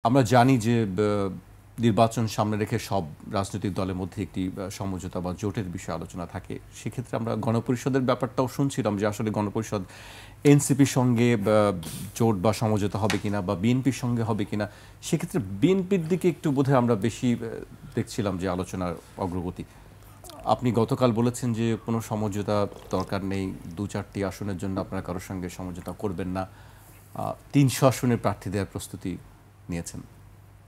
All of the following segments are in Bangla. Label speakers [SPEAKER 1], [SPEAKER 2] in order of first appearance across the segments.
[SPEAKER 1] আমরা জানি যে নির্বাচন সামনে রেখে সব রাজনৈতিক দলের মধ্যে একটি সমঝোতা বা জোটের বিষয়ে আলোচনা থাকে। সেক্ষেত্রে আমরা গণপরিষদের ব্যাপারটাও শুনছিলাম যে আসলে গণপরিষদ এনসিপির সঙ্গে জোট বা সমঝোতা হবে কিনা বা বিএনপির সঙ্গে হবে কিনা। সেক্ষেত্রে বিএনপির দিকে একটু বোধহয় আমরা বেশি দেখছিলাম যে আলোচনার অগ্রগতি। আপনি গতকাল বলেছেন যে কোনো সমঝোতা দরকার নেই, ২-৪টি আসনের জন্য আপনারা কারোর সঙ্গে সমঝোতা করবেন না, ৩০০ আসনের প্রার্থী দেওয়ার প্রস্তুতি নিয়েছেন।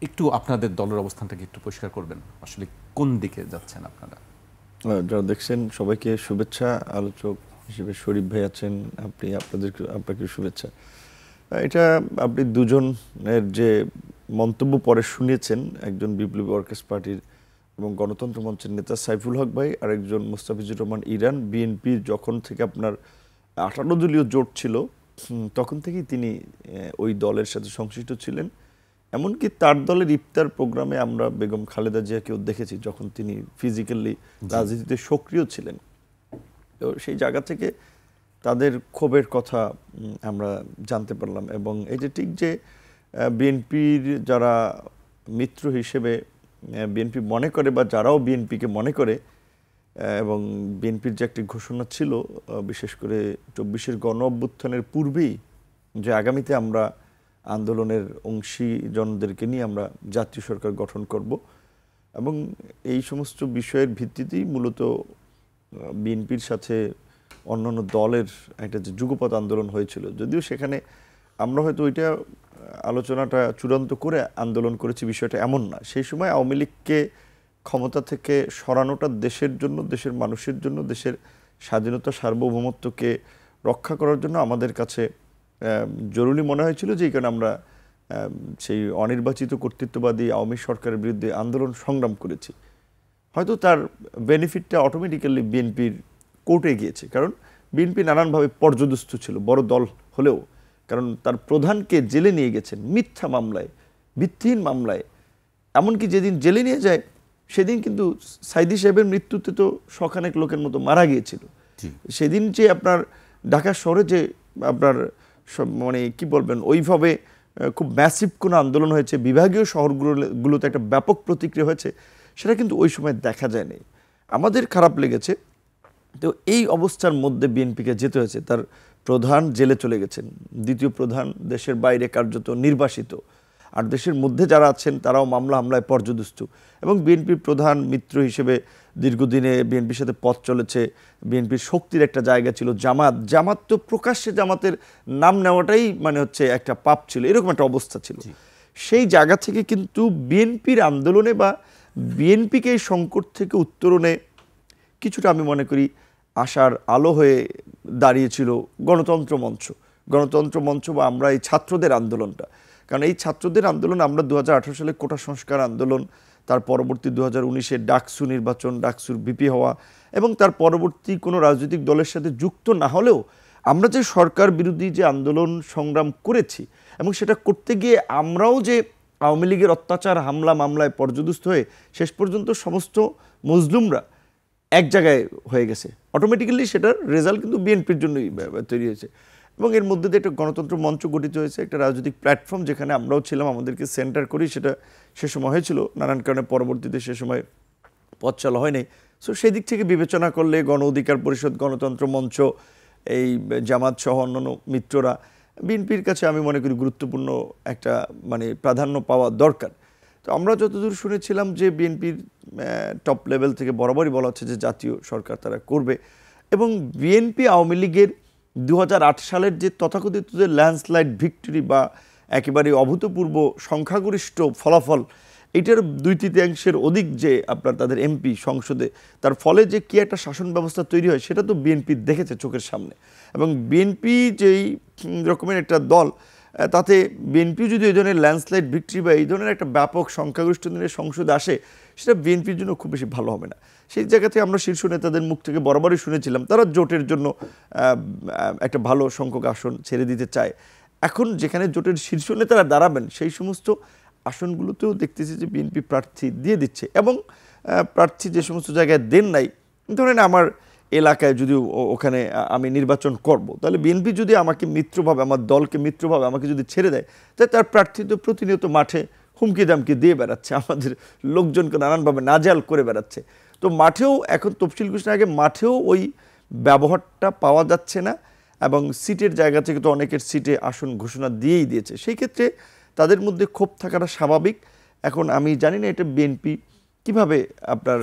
[SPEAKER 1] একটু আপনাদের দলের অবস্থানটাকে একটু পরিষ্কার করবেন, আসলে কোন দিকে যাচ্ছেন আপনারা?
[SPEAKER 2] যারা দেখছেন সবাইকে শুভেচ্ছা। আলোচক হিসেবে শরীফ ভাই আছেন, আপনাকে শুভেচ্ছা। এটা আপনি দুজনের যে মন্তব্য পরে শুনিয়েছেন, একজন বিপ্লবী ওয়ার্কার্স পার্টির এবং গণতন্ত্র মঞ্চের নেতা সাইফুল হক ভাই, আর একজন মোস্তাফিজুর রহমান ইরান। বিএনপির যখন থেকে আপনার 58 দলীয় জোট ছিল তখন থেকেই তিনি ওই দলের সাথে সংশ্লিষ্ট ছিলেন। এমনকি তার দলের ইফতার প্রোগ্রামে আমরা বেগম খালেদা জিয়াকেও দেখেছি যখন তিনি ফিজিক্যালি রাজনীতিতে সক্রিয় ছিলেন। তো সেই জায়গা থেকে তাদের ক্ষোভের কথা আমরা জানতে পারলাম। এবং এটা ঠিক যে বিএনপির যারা মিত্র হিসেবে বিএনপি মনে করে বা যারাও বিএনপিকে মনে করে, এবং বিএনপির যে একটি ঘোষণা ছিল বিশেষ করে 24-এর গণ অভ্যুত্থানের পূর্বেই, যে আগামীতে আমরা আন্দোলনের অংশীজনদেরকে নিয়ে আমরা জাতীয় সরকার গঠন করব, এবং এই সমস্ত বিষয়ের ভিত্তিতেই মূলত বিএনপির সাথে অন্যান্য দলের একটা যে যুগপৎ আন্দোলন হয়েছিল। যদিও সেখানে আমরা হয়তো ওইটা আলোচনাটা চূড়ান্ত করে আন্দোলন করেছি, বিষয়টা এমন না। সেই সময় আওয়ামী লীগকে ক্ষমতা থেকে সরানোটা দেশের জন্য, দেশের মানুষের জন্য, দেশের স্বাধীনতা সার্বভৌমত্বকে রক্ষা করার জন্য আমাদের কাছে জরুরি মনে হয়েছিল, যে কারণে আমরা সেই অনির্বাচিত কর্তৃত্ববাদী আওয়ামী সরকারের বিরুদ্ধে আন্দোলন সংগ্রাম করেছি। হয়তো তার বেনিফিটটা অটোমেটিক্যালি বিএনপির কোর্টে গিয়েছে, কারণ বিএনপি নানানভাবে পর্যদস্ত ছিল বড় দল হলেও। কারণ তার প্রধানকে জেলে নিয়ে গেছেন মিথ্যা মামলায়, ভিত্তিহীন মামলায়। এমনকি যেদিন জেলে নিয়ে যায় সেদিন কিন্তু সাইদি সাহেবের মৃত্যুতে তো শখানেক লোকের মতো মারা গিয়েছিল। সেদিন যে আপনার ঢাকা শহরে যে আপনার মানে কি বলবেন, ওইভাবে খুব ম্যাসিভ কোনো আন্দোলন হয়েছে, বিভাগীয় শহরগুলোতে একটা ব্যাপক প্রতিক্রিয়া হয়েছে, সেটা কিন্তু ওই সময় দেখা যায়নি। আমাদের খারাপ লেগেছে। তো এই অবস্থার মধ্যে বিএনপিকে যেতে হয়েছে। তার প্রধান জেলে চলে গেছেন, দ্বিতীয় প্রধান দেশের বাইরে কার্যত নির্বাসিত, আর দেশের মধ্যে যারা আছেন তারাও মামলা হামলায় পর্যদস্ত। এবং বিএনপির প্রধান মিত্র হিসেবে দীর্ঘদিনে বিএনপির সাথে পথ চলেছে, বিএনপির শক্তির একটা জায়গা ছিল জামাত তো প্রকাশ্যে জামাতের নাম নেওয়াটাই মানে হচ্ছে একটা পাপ ছিল, এরকম একটা অবস্থা ছিল। সেই জায়গা থেকে কিন্তু বিএনপির আন্দোলনে বা বিএনপিকে এই সংকট থেকে উত্তরণে কিছুটা আমি মনে করি আশার আলো হয়ে দাঁড়িয়েছিল গণতন্ত্র মঞ্চ বা আমরা এই ছাত্রদের আন্দোলনটা। কারণ এই ছাত্রদের আন্দোলন আমরা 2018 সালে কোটা সংস্কার আন্দোলন, তার পরবর্তী 2019-এ ডাকসু নির্বাচন, ডাকসুর ভিপি হওয়া, এবং তার পরবর্তী কোনো রাজনৈতিক দলের সাথে যুক্ত না হলেও আমরা যে সরকার বিরোধী যে আন্দোলন সংগ্রাম করেছি, এবং সেটা করতে গিয়ে আমরাও যে আওয়ামী লীগের অত্যাচার হামলা মামলায় পর্যদস্ত হয়ে শেষ পর্যন্ত সমস্ত মজলুমরা এক জায়গায় হয়ে গেছে, অটোমেটিক্যালি সেটার রেজাল্ট কিন্তু বিএনপির জন্যই তৈরি হয়েছে। এবং এর মধ্যে দিয়ে একটা গণতন্ত্র মঞ্চ গঠিত হয়েছে, একটা রাজনৈতিক প্ল্যাটফর্ম যেখানে আমরাও ছিলাম, আমাদেরকে সেন্টার করি, সেটা সে সময় হয়েছিল। নানান কারণে পরবর্তীতে সে সময় পথ চলা হয়নি। সো সেই দিক থেকে বিবেচনা করলে গণ অধিকার পরিষদ, গণতন্ত্র মঞ্চ, এই জামাত সহ অন্যান্য মিত্ররা বিএনপির কাছে আমি মনে করি গুরুত্বপূর্ণ একটা মানে প্রাধান্য পাওয়া দরকার। তো আমরা যতদূর শুনেছিলাম যে বিএনপির টপ লেভেল থেকে বরাবরই বলা হচ্ছে যে জাতীয় সরকার তারা করবে, এবং বিএনপি আওয়ামী লীগের 2008 সালের যে তথাকথিত যে ল্যান্ডস্লাইড ভিক্টরি বা একেবারে অভূতপূর্ব সংখ্যাগরিষ্ঠ ফলাফল, এটার 2/3 অধিক যে আপনার তাদের এমপি সংসদে, তার ফলে যে কি একটা শাসন ব্যবস্থা তৈরি হয় সেটা তো বিএনপি দেখেছে চোখের সামনে। এবং বিএনপি যেই রকমের একটা দল, তাতে বিএনপি যদি এই ধরনের ল্যান্ডস্লাইড ভিক্টরি বা এই ধরনের একটা ব্যাপক সংখ্যাগরিষ্ঠ নিয়ে সংসদে আসে, সেটা বিএনপির জন্য খুব বেশি ভালো হবে না। সেই জায়গাতে আমরা শীর্ষ নেতাদের মুখ থেকে বরাবরই শুনেছিলাম তারা জোটের জন্য একটা ভালো সংখ্যক আসন ছেড়ে দিতে চায়। এখন যেখানে জোটের শীর্ষ নেতারা দাঁড়াবেন সেই সমস্ত আসনগুলোতেও দেখতেছি যে বিএনপি প্রার্থী দিয়ে দিচ্ছে, এবং প্রার্থী যে সমস্ত জায়গায় দেন নাই, ধরেন আমার এলাকায় যদি ওখানে আমি নির্বাচন করব, তাহলে বিএনপি যদি আমাকে মিত্রভাবে, আমার দলকে মিত্রভাবে আমাকে যদি ছেড়ে দেয়, তাহলে তার প্রার্থী তো প্রতিনিয়ত মাঠে হুমকি দামকি দিয়ে বেড়াচ্ছে, আমাদের লোকজনকে নানানভাবে নাজেহাল করে বেড়াচ্ছে। তো মাঠেও এখন তফসিল ঘোষণার আগে মাঠেও ওই ব্যবহারটা পাওয়া যাচ্ছে না, এবং সিটের জায়গা থেকে তো অনেকের সিটে আসন ঘোষণা দিয়েই দিয়েছে। সেই ক্ষেত্রে তাদের মধ্যে ক্ষোভ থাকাটা স্বাভাবিক। এখন আমি জানি না এটা বিএনপি কিভাবে আপনার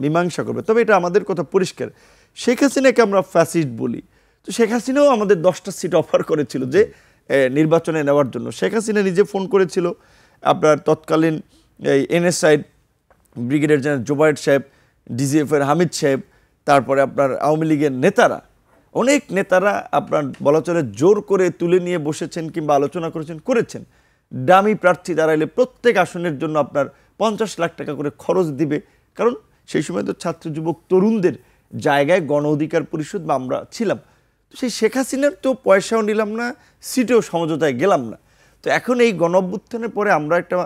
[SPEAKER 2] মীমাংসা করবে, তবে এটা আমাদের কথা পরিষ্কার, শেখ হাসিনাকে আমরা ফ্যাসিস্ট বলি, তো শেখ হাসিনাও আমাদের 10টা সিট অফার করেছিল যে নির্বাচনে নেওয়ার জন্য। শেখ হাসিনা নিজে ফোন করেছিল, আপনার তৎকালীন এই এনএসআই ব্রিগেডিয়ার জেনারেল জোবায়ের সাহেব, ডিজিএফের হামিদ সাহেব, তারপরে আপনার আওয়ামী লীগের নেতারা, অনেক নেতারা আপনার বলা চলে জোর করে তুলে নিয়ে বসেছেন কিংবা আলোচনা করেছেন ডামি প্রার্থী দাঁড়াইলে প্রত্যেক আসনের জন্য আপনার 50 লাখ টাকা করে খরচ দিবে, কারণ সেই সময় তো ছাত্র যুবক তরুণদের জায়গায় গণ অধিকার পরিষদ বা আমরা ছিলাম। তো সেই শেখ হাসিনার তো পয়সাও নিলাম না, সিটেও সমঝোতায় গেলাম না। তো এখন এই গণ অভ্যুত্থানের পরে আমরা একটা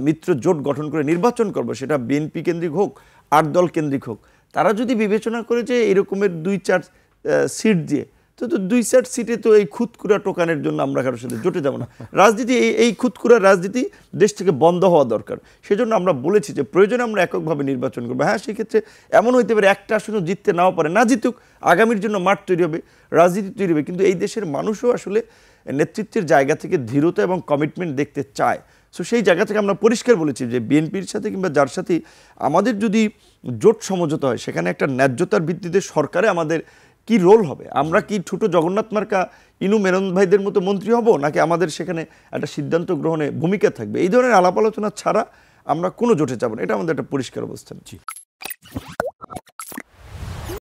[SPEAKER 2] মিত্র জোট গঠন করে নির্বাচন করব, সেটা বিএনপি কেন্দ্রিক হোক 8 দল কেন্দ্রিক হোক, তারা যদি বিবেচনা করে যে এরকমের 2-4 সিট দিয়ে, তো 2-4 সিটে তো এই খুদকুড়া টোকানের জন্য আমরা কারোর সাথে জোটে যাব না। রাজনীতি এই খুদকুড়া রাজনীতি দেশ থেকে বন্ধ হওয়া দরকার। সেজন্য আমরা বলেছি যে প্রয়োজনে আমরা এককভাবে নির্বাচন করবো। হ্যাঁ, সেক্ষেত্রে এমন হইতে পারে একটা আসনও জিততে নাও পারে, না জিতুক, আগামীর জন্য মাঠ তৈরি হবে, রাজনীতি তৈরি হবে। কিন্তু এই দেশের মানুষও আসলে নেতৃত্বের জায়গা থেকে দৃঢ়তা এবং কমিটমেন্ট দেখতে চায়। সো সেই জায়গা থেকে আমরা পরিষ্কার বলেছি যে বিএনপির সাথে কিংবা যার সাথে আমাদের যদি জোট সমঝোতা হয়, সেখানে একটা ন্যায্যতার ভিত্তিতে সরকারে আমাদের কি রোল হবে, আমরা কি ছোট জগন্নাথ মার্কা ইনু মেনন ভাইদের মতো মন্ত্রী হব, নাকি আমাদের সেখানে একটা সিদ্ধান্ত গ্রহণে ভূমিকা থাকবে, এই ধরনের আলাপ আলোচনা ছাড়া আমরা কোনো জোটে যাব না। এটা আমাদের একটা পরিষ্কার অবস্থান।